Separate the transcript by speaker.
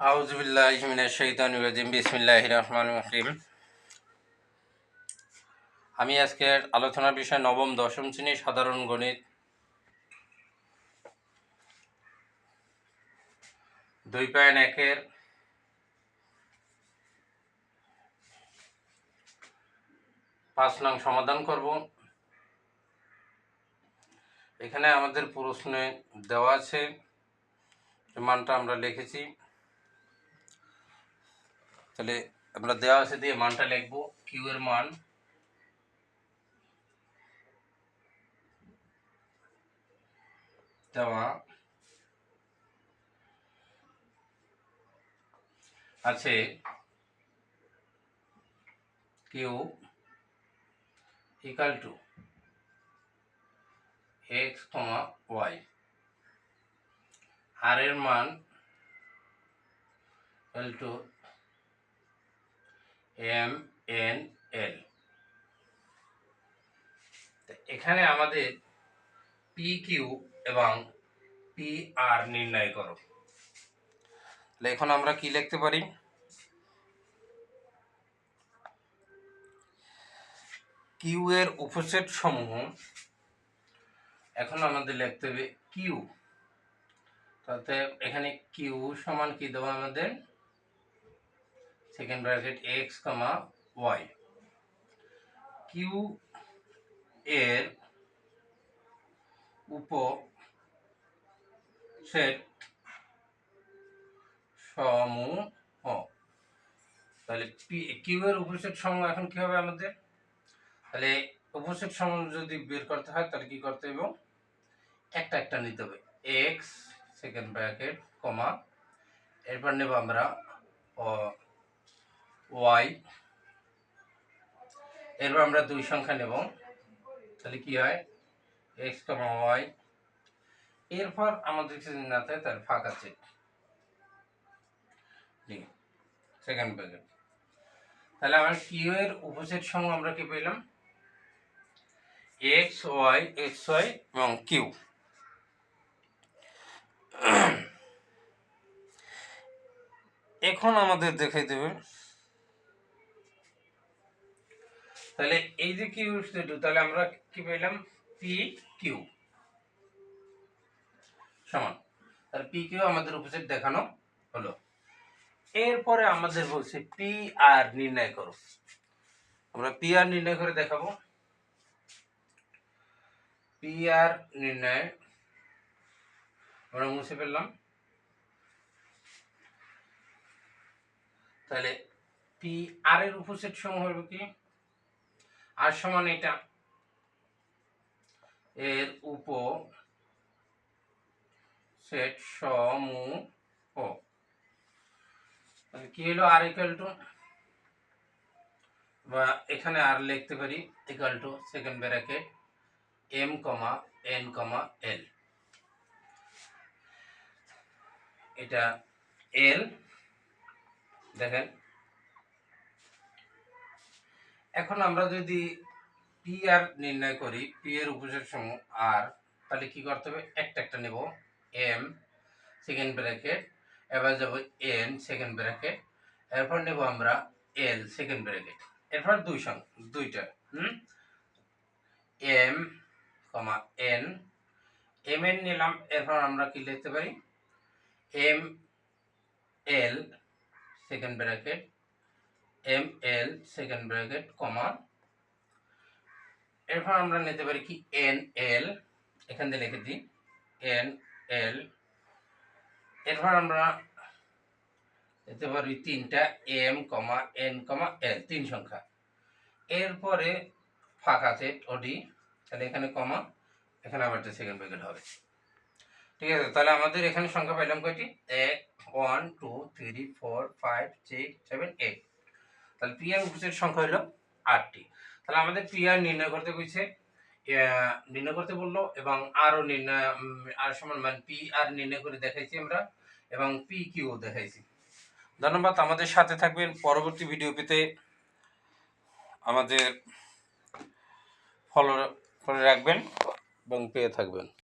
Speaker 1: আউযু বিল্লাহি মিনাশ শাইতানির রাজিম। বিসমিল্লাহির রহমানির রহিম। আমি আজকের আলোচনার বিষয় নবম দশম শ্রেণী সাধারণ গণিত 2.1-এর পাঁচ নং সমাধান করব। এখানে আমাদের প্রশ্নে দেওয়া আছে, মানটা আমরা লিখেছি। তাহলে আমরা দেওয়া আছে দিয়ে মানটা লিখব। কিউ এর মান দেওয়া আছে Q equal to X comma Y. আর এর মান equal to M N L. এখানে আমাদের পি কিউ এবং পি আর নির্ণয় করো। তাহলে এখন আমরা কি লিখতে পারি? কিউ এর উপসেট সমূহ, এখন আমাদের লিখতে হবে কিউ। তাতে এখানে কিউ সমান কি দেবো আমাদের? Second bracket x comma Y. Q এর উপসেট সমূহ, তাহলে কিউ এর উপসেট সমূহ এখন কি হবে আমাদের? তাহলে উপসেট সমূহ যদি বের করতে হয় তাহলে কি করতে হবে? একটা একটা নিতে হবে। এক্স সেকেন্ড ব্র্যাকেট কমা, এরপর নেব আমরা ওয়াই, এরপর আমরা দুই সংখ্যা নেব। তাহলে কি হয়? X comma Y. এরপর আমাদের কিছু না থাকে, তার ফাঁকা চেক সেকেন্ড ব্র্যাকেট। তাহলে আমার কিউ এর উপসেট সমূহ আমরা কি পেলাম? এক্স ওয়াই এবং কিউ। এখন আমাদের দেখাই দেবে, তাহলে এই যে কিউ, তাহলে আমরা কি পেলাম? পি কিউ সমান, তাহলে পি কিউ আমাদের উপসেট দেখানো হলো। এরপরে আমাদের বলছে পি আর নির্ণয় করো। আমরা পি আর নির্ণয় করে দেখাবো। পি আর নির্ণয় আমরা মুছে ফেললাম। তাহলে পি আর এর উপসেট সমূহ হবে কি? আর সমান এটা, এর উপসেট সমূহ কি হলো? আর ইকুয়াল টু, বা এখানে আর লিখতে পারি equal to second bracket M comma N comma L. এটা এল দেখেন। এখন আমরা যদি পি আর নির্ণয় করি, পি এর উপসেট সমূহ আর, তাহলে কি করতে হবে? একটা একটা নেব। এম সেকেন্ড ব্র্যাকেট, এবার যাব এন সেকেন্ড ব্র্যাকেট, এরপর নেব আমরা এল সেকেন্ড ব্র্যাকেট, এরপর দুইটা M comma N, M N নিলাম। এরপর আমরা কি লিখতে পারি? M L second bracket M L second bracket comma, এরপর আমরা নিতে পারি কি? এন এল, এখান থেকে লিখে দিই এন এল। এরপর আমরা নিতে পারি তিনটা এম কমা এন কমা এল, তিন সংখ্যা। এরপরে ফাঁকা সেট ওডি, তাহলে এখানে কমা, এখানে আবার একটা সেকেন্ড ব্র্যাকেট হবে। ঠিক আছে, তাহলে আমাদের এখানে সংখ্যা পাইলাম কয়টি? 1 1 2 3 4 5 6 7 8। তাহলে পি আর উপসেট সংখ্যা হলো 8টি। তাহলে আমাদের পি আর নির্ণয় করতে কইছে, নির্ণয় করতে বললো, এবং আরও নির্ণয়, আর সমান মান পি আর নির্ণয় করে দেখাইছি আমরা, এবং পি কিউ দেখাইছি। ধন্যবাদ, আমাদের সাথে থাকবেন। পরবর্তী ভিডিও পেতে আমাদের ফলো করে রাখবেন এবং পেয়ে থাকবেন।